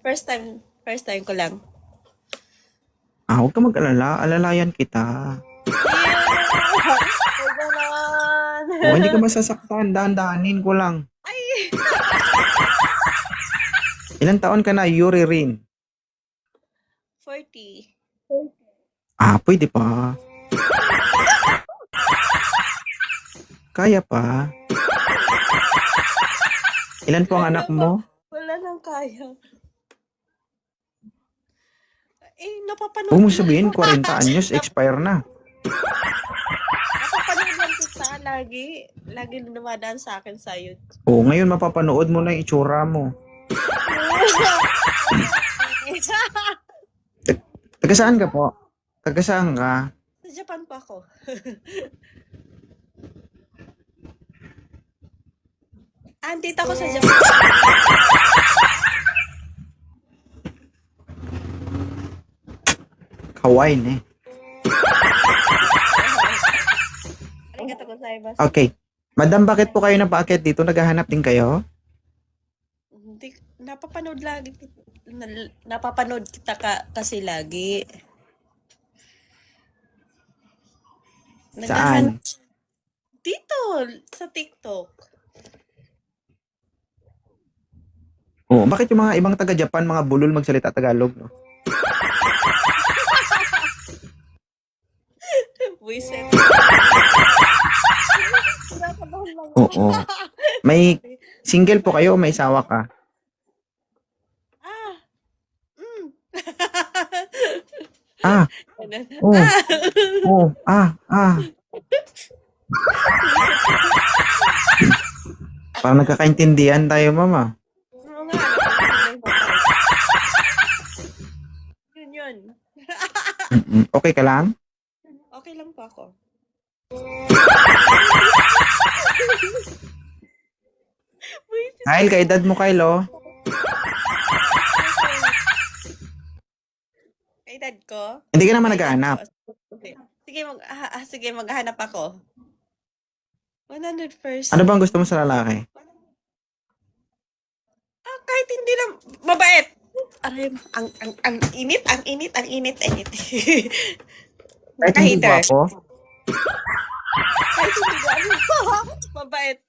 First time ko lang. Huwag ka mag-alala. Alalayan kita. Ay, ganon. Hindi ka masasaktan. Dahan-dahanin ko lang. Ay, Ilan taon ka na, Yuri Rin? 40. Pwede pa. Kaya pa. Ilan po ang anak mo? Wala nang kaya. Napapanood Huwag mo ko sabihin, 40 anyos, expire na. Napapanood lang kita lagi. Lagi dumadaan sa akin sa YouTube. Ngayon mapapanood mo na yung itsura mo. Taga saan ka po? Taga saan ka? Sa Japan pa ako. Andito ako sa Japan. Hawaii eh. Arigatou gozaimasu. Okay. Madam, bakit po kayo napaakyat dito? Naghahanap din kayo? Hindi, napapanood kita kasi lagi. Saan? Dito, sa TikTok. Bakit yung mga ibang taga-Japan, mga bulol magsalita Tagalog, no? Buisit. Oo. May single po kayo o may sawa ka? Parang nagkakaintindihan tayo, mama. Oo nga. Yun. Okay ka lang? Okay lang po ako. Kyle, kaedad mo, Kyle, oh. Edad ko? Hindi ka naman naghahanap. Sige, maghahanap ako. 100%. Ano bang gusto mo sa lalaki? Kahit hindi lang mabait. Aray, ang init. Kahit hindi Naka-hater. gwapo? Kahit hindi mabait.